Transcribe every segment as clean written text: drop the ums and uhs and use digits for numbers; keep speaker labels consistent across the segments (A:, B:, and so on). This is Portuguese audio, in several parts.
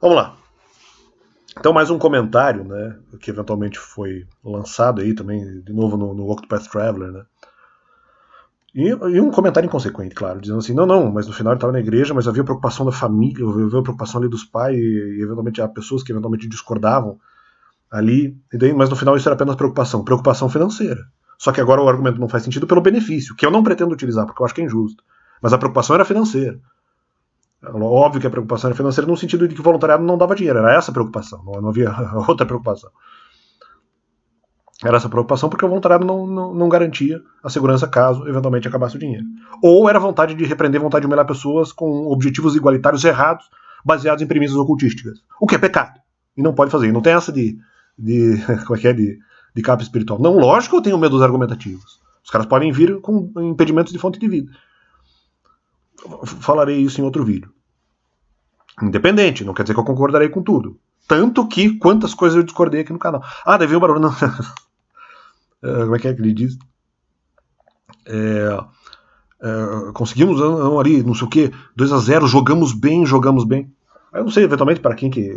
A: Vamos lá. Então, mais um comentário, né, que eventualmente foi lançado aí também, de novo no Octopath Traveler, né? E um comentário inconsequente, claro, dizendo assim, não, mas no final ele estava na igreja, mas havia preocupação da família, havia preocupação ali dos pais, e eventualmente há pessoas que eventualmente discordavam ali, e daí, mas no final isso era apenas preocupação financeira. Só que agora o argumento não faz sentido pelo benefício, que eu não pretendo utilizar, porque eu acho que é injusto. Mas a preocupação era financeira. Óbvio que a preocupação era financeira no sentido de que o voluntariado não dava dinheiro, era essa a preocupação, não havia outra preocupação. Era essa preocupação porque o voluntariado não garantia a segurança caso eventualmente acabasse o dinheiro. Ou era vontade de repreender, vontade de humilhar pessoas com objetivos igualitários errados, baseados em premissas ocultísticas. O que é pecado. E não pode fazer. E não tem essa como é que é? De capa espiritual. Não, lógico que eu tenho medo dos argumentativos. Os caras podem vir com impedimentos de fonte de vida. Falarei isso em outro vídeo. Independente, não quer dizer que eu concordarei com tudo. Tanto que quantas coisas eu discordei aqui no canal. Daí veio o barulho. Não. Como é que ele diz? Conseguimos ali, não sei o que, 2-0, jogamos bem. Eu não sei, eventualmente, para quem que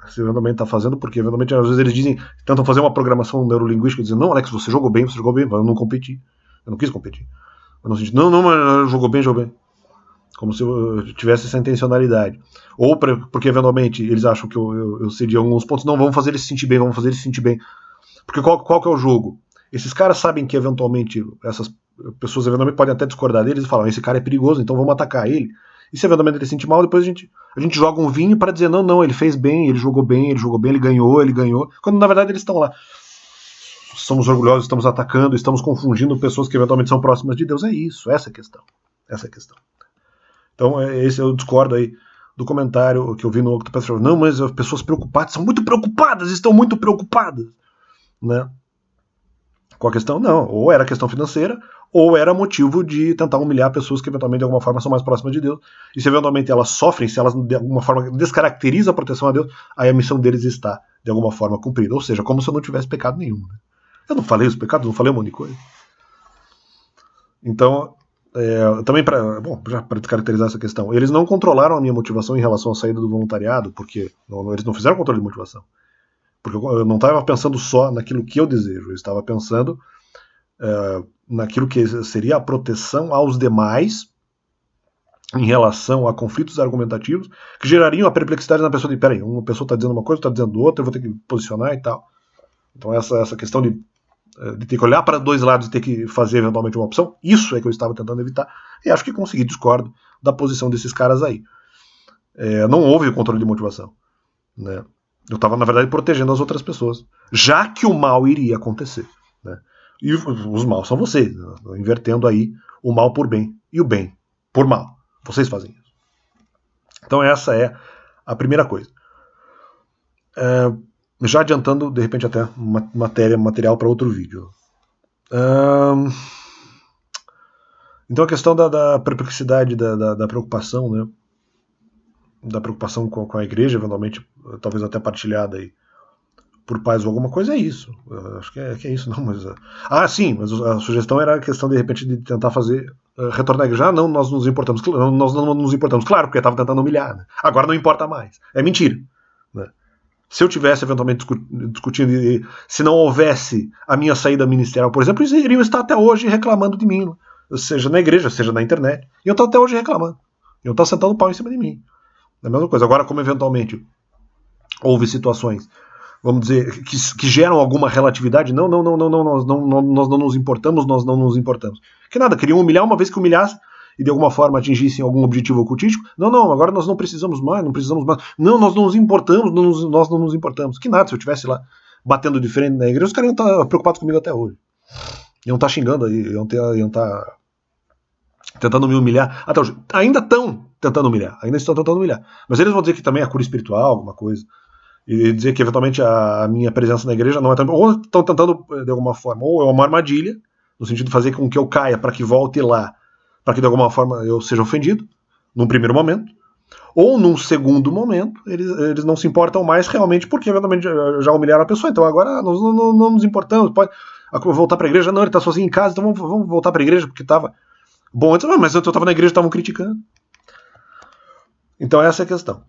A: se eventualmente está fazendo, porque eventualmente às vezes eles dizem, tentam fazer uma programação neurolinguística, dizendo, não, Alex, você jogou bem, mas eu não competi. Eu não quis competir. Eu não senti, não, mas jogou bem. Como se eu tivesse essa intencionalidade. Ou porque eventualmente eles acham que eu cedi alguns pontos, não, vamos fazer ele se sentir bem. Porque qual que é o jogo? Esses caras sabem que eventualmente essas pessoas eventualmente podem até discordar deles e falam, esse cara é perigoso, então vamos atacar ele. E se eventualmente ele se sentir mal, depois a gente joga um vinho para dizer, não, ele fez bem, ele jogou bem, ele ganhou. Quando na verdade eles estão lá. Somos orgulhosos, estamos atacando, estamos confundindo pessoas que eventualmente são próximas de Deus. É isso, essa é a questão. Então, esse eu discordo aí do comentário que eu vi no Octopath Traveler. Não, mas as pessoas preocupadas, estão muito preocupadas, né? Com a questão, não. Ou era questão financeira, ou era motivo de tentar humilhar pessoas que eventualmente de alguma forma são mais próximas de Deus. E se eventualmente elas sofrem, se elas de alguma forma descaracterizam a proteção a Deus, aí a missão deles está de alguma forma cumprida. Ou seja, como se eu não tivesse pecado nenhum. Né? Eu não falei os pecados, não falei um monte de coisa. Então, também para descaracterizar essa questão, eles não controlaram a minha motivação em relação à saída do voluntariado, porque eles não fizeram controle de motivação. Porque eu não estava pensando só naquilo que eu desejo, eu estava pensando naquilo que seria a proteção aos demais em relação a conflitos argumentativos que gerariam a perplexidade na pessoa de, peraí, uma pessoa está dizendo uma coisa, está dizendo outra, eu vou ter que posicionar e tal. Então essa questão de ter que olhar para dois lados e ter que fazer eventualmente uma opção, isso é que eu estava tentando evitar, e acho que consegui, discordo da posição desses caras aí. Não houve o controle de motivação. Né? Eu estava, na verdade, protegendo as outras pessoas, já que o mal iria acontecer. Né? E os maus são vocês, né? Invertendo aí o mal por bem e o bem por mal. Vocês fazem isso. Então essa é a primeira coisa. Já adiantando, de repente, até material para outro vídeo. Então a questão da perplexidade, da preocupação, né? Da preocupação com a igreja, eventualmente, talvez até partilhada aí por pais ou alguma coisa, é isso. Acho que é isso, não, mas... sim, mas a sugestão era a questão, de repente, de tentar fazer retornar à igreja. Nós não nos importamos. Nós não nos importamos, claro, porque eu estava tentando humilhar. Né? Agora não importa mais. É mentira. Né? Se eu tivesse eventualmente discutindo, se não houvesse a minha saída ministerial, por exemplo, eles iriam estar até hoje reclamando de mim, seja na igreja, seja na internet. E eu estou até hoje reclamando. Eu estou sentando o pau em cima de mim. É a mesma coisa. Agora, como eventualmente houve situações, vamos dizer, que geram alguma relatividade, não, nós não nos importamos. Que nada, queriam humilhar uma vez que humilhasse e de alguma forma atingissem algum objetivo ocultístico. Não, agora nós não precisamos mais. Não, nós não nos importamos, nós não nos importamos. Que nada, se eu estivesse lá batendo de frente na igreja, os caras iam estar preocupados comigo até hoje. Iam estar xingando aí, iam estar tentando me humilhar. Até hoje. Ainda estão tentando humilhar, Mas eles vão dizer que também é cura espiritual, alguma coisa. E dizer que eventualmente a minha presença na igreja não é tão... Ou estão tentando, de alguma forma, ou é uma armadilha, no sentido de fazer com que eu caia para que volte lá, para que de alguma forma eu seja ofendido, num primeiro momento, ou num segundo momento, eles não se importam mais realmente porque eventualmente já humilharam a pessoa, então agora nós não nos importamos, pode voltar para a igreja, não, ele está sozinho em casa, então vamos voltar para a igreja porque estava bom antes, mas eu estava na igreja e estavam criticando. Então essa é a questão.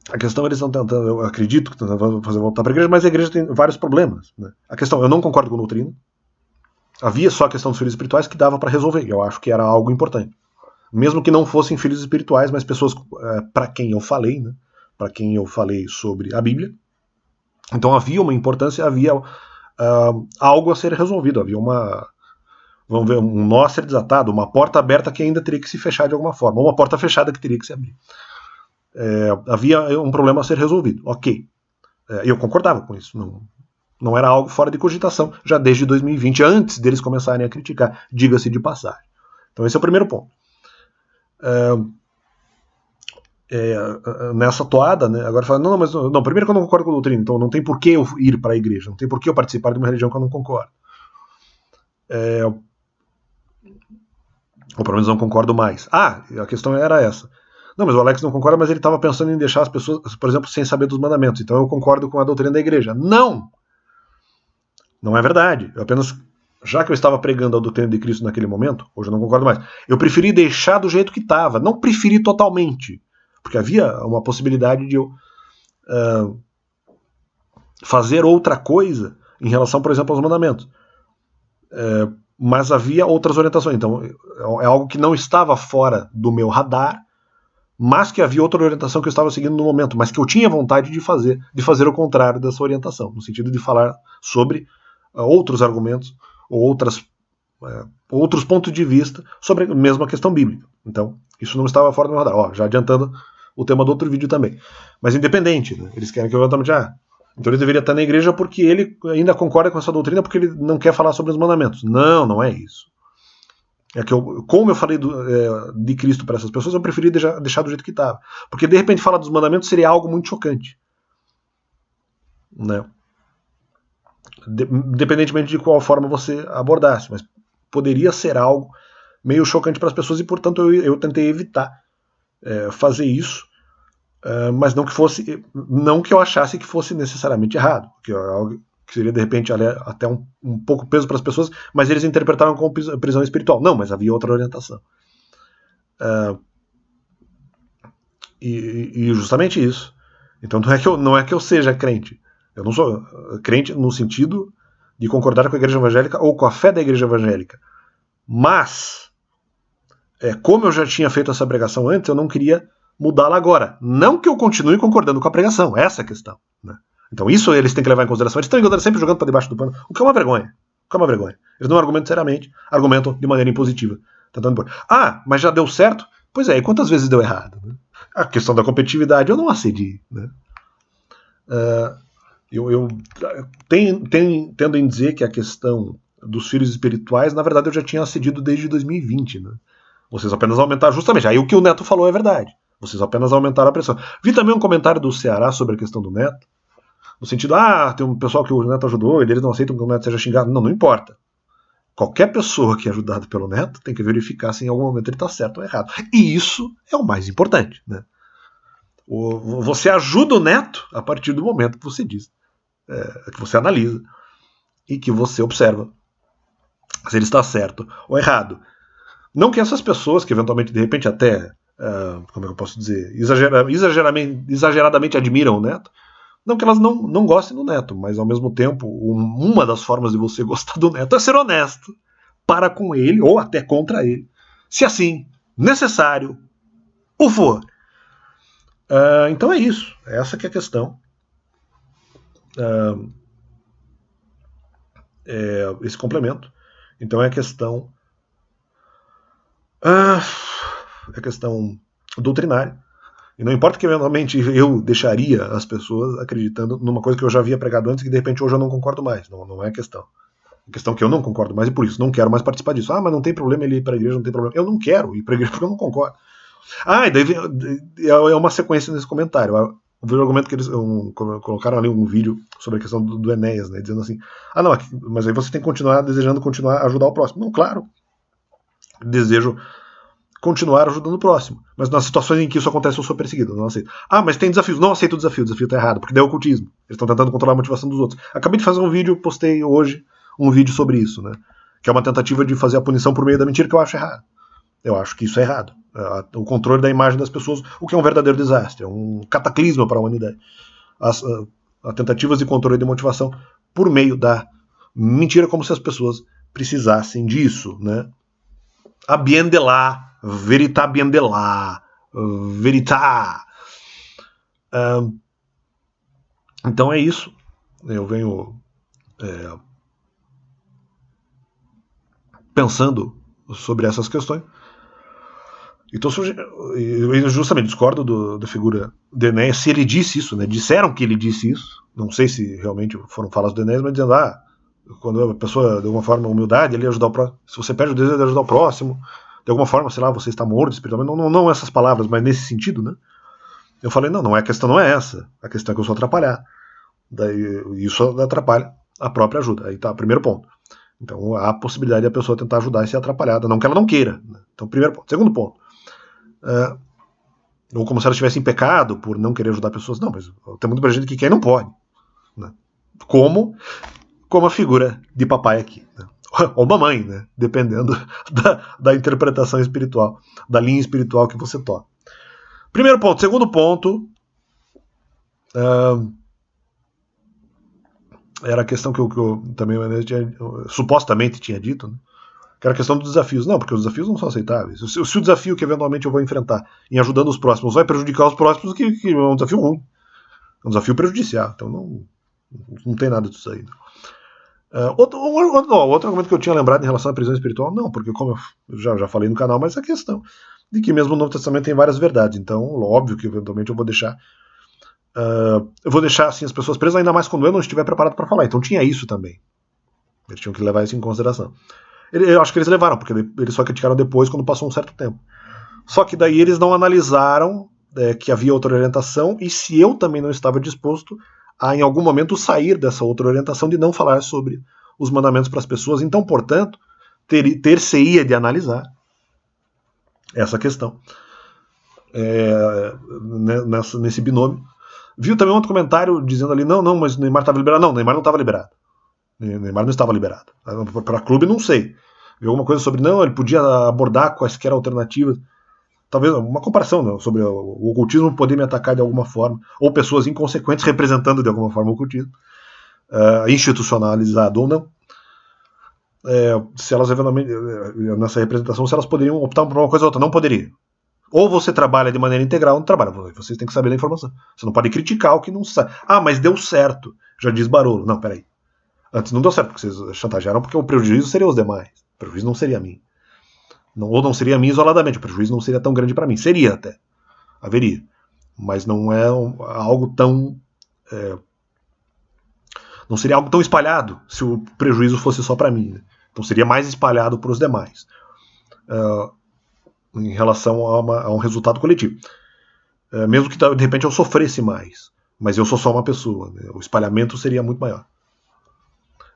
A: A questão, eles estão tentando, eu acredito que estão tentando fazer voltar para a igreja, mas a igreja tem vários problemas. Né? A questão, eu não concordo com a doutrina. Havia só a questão dos filhos espirituais que dava para resolver. Eu acho que era algo importante. Mesmo que não fossem filhos espirituais, mas pessoas para quem eu falei, né? Para quem eu falei sobre a Bíblia. Então havia uma importância, havia algo a ser resolvido, havia vamos ver, um nó a ser desatado, uma porta aberta que ainda teria que se fechar de alguma forma, ou uma porta fechada que teria que se abrir. Havia um problema a ser resolvido, ok. Eu concordava com isso, não era algo fora de cogitação, já desde 2020, antes deles começarem a criticar, diga-se de passagem. Então esse é o primeiro ponto. Nessa toada, né, agora fala, não, primeiro que eu não concordo com a doutrina, então não tem por que eu ir para a igreja, não tem por que eu participar de uma religião que eu não concordo. Ou pelo menos não concordo mais. A questão era essa. Não, mas o Alex não concorda, mas ele estava pensando em deixar as pessoas, por exemplo, sem saber dos mandamentos, então eu concordo com a doutrina da igreja. Não é verdade. Eu apenas, já que eu estava pregando a doutrina de Cristo naquele momento, hoje eu não concordo mais, eu preferi deixar do jeito que estava, não preferi totalmente, porque havia uma possibilidade de eu fazer outra coisa em relação, por exemplo, aos mandamentos. Mas havia outras orientações. Então, é algo que não estava fora do meu radar, mas que havia outra orientação que eu estava seguindo no momento, mas que eu tinha vontade de fazer o contrário dessa orientação, no sentido de falar sobre outros argumentos ou outros pontos de vista sobre a mesma questão bíblica. Então, isso não estava fora do meu radar. Já adiantando o tema do outro vídeo também. Mas independente, né? Eles querem que eu exatamente, então ele deveria estar na igreja porque ele ainda concorda com essa doutrina porque ele não quer falar sobre os mandamentos. Não é isso. É que como eu falei de Cristo para essas pessoas, eu preferi deixar do jeito que estava. Porque de repente falar dos mandamentos seria algo muito chocante. Né? Independentemente de qual forma você abordasse, mas poderia ser algo meio chocante para as pessoas e, portanto, eu tentei evitar fazer isso, mas não que eu achasse que fosse necessariamente errado, que é algo que seria de repente até um pouco peso para as pessoas, mas eles interpretaram como prisão espiritual. Não, mas havia outra orientação. E justamente isso. Então não é que eu seja crente. Eu não sou crente no sentido de concordar com a igreja evangélica ou com a fé da igreja evangélica. Mas, como eu já tinha feito essa pregação antes, eu não queria mudá-la agora. Não que eu continue concordando com a pregação, essa é a questão. Né? Então isso eles têm que levar em consideração. Eles estão sempre jogando para debaixo do pano, o que é uma vergonha. Eles não argumentam seriamente, argumentam de maneira impositiva. Mas já deu certo? Pois é, e quantas vezes deu errado? Né? A questão da competitividade eu não acedi. Né? Eu tendo em dizer que a questão dos filhos espirituais, na verdade eu já tinha acedido desde 2020. Né? Vocês apenas aumentaram, justamente, aí o que o Neto falou é verdade. Vocês apenas aumentaram a pressão. Vi também um comentário do Ceará sobre a questão do Neto, no sentido, tem um pessoal que o Neto ajudou e eles não aceitam que o Neto seja xingado. Não importa. Qualquer pessoa que é ajudada pelo Neto tem que verificar se em algum momento ele está certo ou errado. E isso é o mais importante. Né? Você ajuda o Neto a partir do momento que você diz, que você analisa e que você observa se ele está certo ou errado. Não que essas pessoas que eventualmente, de repente, até, como é que eu posso dizer, exageradamente admiram o Neto, não que elas não gostem do Neto, mas ao mesmo tempo, uma das formas de você gostar do Neto é ser honesto para com ele, ou até contra ele, se assim necessário o for. Então é isso, essa que é a questão. Esse complemento. Então é a questão doutrinária. E não importa que eventualmente eu deixaria as pessoas acreditando numa coisa que eu já havia pregado antes e que de repente hoje eu não concordo mais. Não é a questão. A questão é que eu não concordo mais e por isso não quero mais participar disso. Mas não tem problema ele ir para a igreja, não tem problema. Eu não quero ir para a igreja porque eu não concordo. E daí é uma sequência nesse comentário. Eu vi o argumento que eles colocaram ali um vídeo sobre a questão do Enéas, né, dizendo assim, mas aí você tem que desejando continuar a ajudar o próximo. Não, claro. Desejo continuar ajudando o próximo. Mas nas situações em que isso acontece, eu sou perseguido. Eu não aceito. Mas tem desafios. Não aceito o desafio está errado, porque daí é ocultismo. Eles estão tentando controlar a motivação dos outros. Acabei de fazer um vídeo, postei hoje um vídeo sobre isso, né? Que é uma tentativa de fazer a punição por meio da mentira, que eu acho errado. Eu acho que isso é errado. O controle da imagem das pessoas, o que é um verdadeiro desastre, é um cataclisma para a humanidade. As tentativas de controle de motivação por meio da mentira, como se as pessoas precisassem disso, né? A bien de lá, verita bien de lá, verita. Então é isso. Eu venho pensando sobre essas questões. Então, eu justamente discordo da figura do Enéas se ele disse isso, né? Disseram que ele disse isso. Não sei se realmente foram falas do Enéas, mas dizendo, quando a pessoa, de alguma forma, humildade, ele ajudar o próximo. Se você perde o desejo de ajudar o próximo, de alguma forma, sei lá, você está morto espiritualmente. Não essas palavras, mas nesse sentido, né? Eu falei, a questão não é essa. A questão é que eu sou atrapalhar. Daí, isso atrapalha a própria ajuda. Aí tá, primeiro ponto. Então, há a possibilidade da pessoa tentar ajudar e ser atrapalhada. Não que ela não queira. Né? Então, primeiro ponto. Segundo ponto. Ou como se ela estivesse em pecado por não querer ajudar pessoas. Não, mas tem muita gente que quer e não pode. Né? Como a figura de papai aqui. Né? Ou mamãe, né? Dependendo da interpretação espiritual, da linha espiritual que você toca. Primeiro ponto. Segundo ponto, era a questão que eu também supostamente tinha dito, né? Que era a questão dos desafios. Não, porque os desafios não são aceitáveis. Se o desafio que eventualmente eu vou enfrentar em ajudando os próximos vai prejudicar os próximos, que é um desafio ruim. É um desafio prejudicial. Então não tem nada disso aí. Outro argumento que eu tinha lembrado em relação à prisão espiritual, não, porque como eu já falei no canal, mas a questão de que mesmo o Novo Testamento tem várias verdades. Então, óbvio que eventualmente eu vou deixar assim as pessoas presas, ainda mais quando eu não estiver preparado para falar. Então tinha isso também. Eles tinham que levar isso em consideração. Eu acho que eles levaram, porque eles só criticaram depois, quando passou um certo tempo. Só que daí eles não analisaram que havia outra orientação e se eu também não estava disposto a, em algum momento, sair dessa outra orientação de não falar sobre os mandamentos para as pessoas. Então, portanto, ter-se-ia de analisar essa questão nesse binômio. Viu também um outro comentário dizendo ali, não, mas o Neymar estava liberado. Não, o Neymar não estava liberado. Neymar não estava liberado. Para clube, não sei. Viu alguma coisa sobre, não, ele podia abordar quaisquer alternativas. Talvez uma comparação, né, sobre o ocultismo poder me atacar de alguma forma, ou pessoas inconsequentes representando de alguma forma o ocultismo, institucionalizado ou não. Se elas eventualmente, nessa representação, se elas poderiam optar por uma coisa ou outra. Não poderia. Ou você trabalha de maneira integral ou não trabalha. Vocês têm que saber da informação. Você não pode criticar o que não sabe. Mas deu certo. Já diz Barolo. Não, peraí. Antes não deu certo, porque vocês chantagearam, porque o prejuízo seria os demais. O prejuízo não seria a mim. Ou não seria a mim isoladamente. O prejuízo não seria tão grande para mim. Seria até. Haveria. Mas não é algo tão... não seria algo tão espalhado se o prejuízo fosse só para mim. Né? Então seria mais espalhado para os demais. Em relação a um resultado coletivo. Mesmo que de repente eu sofresse mais. Mas eu sou só uma pessoa. Né? O espalhamento seria muito maior.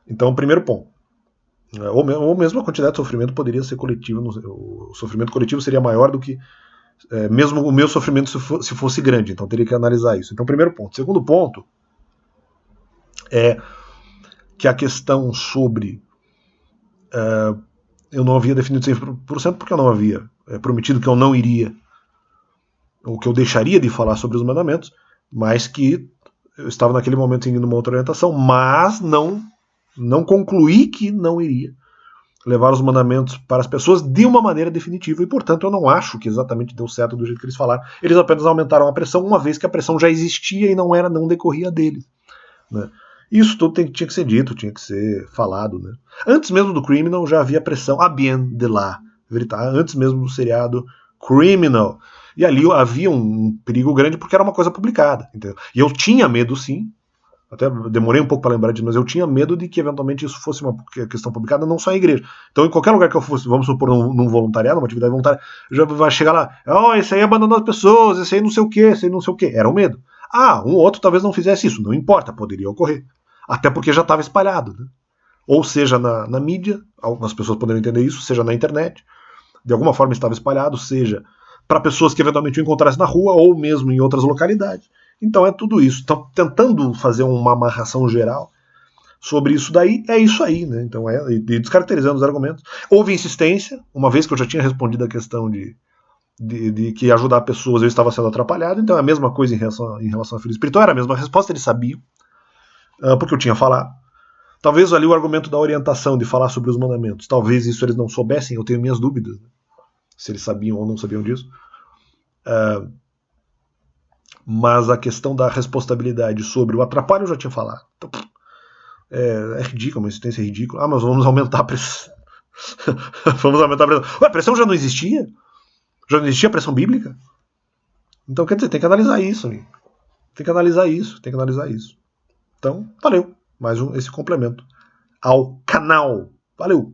A: Então, primeiro ponto. Ou mesmo a quantidade de sofrimento poderia ser coletivo. O sofrimento coletivo seria maior do que mesmo o meu sofrimento se fosse grande. Então, teria que analisar isso. Então, primeiro ponto. Segundo ponto é que a questão sobre eu não havia definido 100% porque eu não havia prometido que eu não iria ou que eu deixaria de falar sobre os mandamentos, mas que eu estava naquele momento seguindo uma outra orientação, mas não concluí que não iria levar os mandamentos para as pessoas de uma maneira definitiva e, portanto, eu não acho que exatamente deu certo do jeito que eles falaram. Eles apenas aumentaram a pressão, uma vez que a pressão já existia e não decorria deles. Né? Isso tudo tinha que ser dito, tinha que ser falado. Né? Antes mesmo do Criminal já havia pressão, a bien de lá, antes mesmo do seriado Criminal. E ali havia um perigo grande porque era uma coisa publicada. Entendeu? E eu tinha medo, sim, até demorei um pouco para lembrar disso, mas eu tinha medo de que eventualmente isso fosse uma questão publicada, não só em igreja. Então, em qualquer lugar que eu fosse, vamos supor, num voluntariado, uma atividade voluntária, já vai chegar lá, esse aí abandonou as pessoas, esse aí não sei o quê, esse aí não sei o quê. Era um medo. Um ou outro talvez não fizesse isso, não importa, poderia ocorrer. Até porque já estava espalhado. Né? Ou seja, na mídia, algumas pessoas poderiam entender isso, seja na internet, de alguma forma estava espalhado, seja para pessoas que eventualmente o encontrassem na rua, ou mesmo em outras localidades. Então é tudo isso. Estão tentando fazer uma amarração geral sobre isso daí, é isso aí, né? Então, e descaracterizando os argumentos. Houve insistência, uma vez que eu já tinha respondido a questão de que ajudar pessoas eu estava sendo atrapalhado, então é a mesma coisa em relação à filho espiritual, era a mesma resposta, eles sabiam, porque eu tinha falado. Talvez ali o argumento da orientação, de falar sobre os mandamentos, talvez isso eles não soubessem, eu tenho minhas dúvidas, né? Se eles sabiam ou não sabiam disso. Mas a questão da responsabilidade sobre o atrapalho eu já tinha falado. Então, é ridículo, uma insistência ridícula. Ah, mas vamos aumentar a pressão. Vamos aumentar a pressão. Ué, a pressão já não existia? Já não existia pressão bíblica? Então, quer dizer, tem que analisar isso, amigo. Tem que analisar isso. Então, valeu. Mais esse complemento ao canal. Valeu!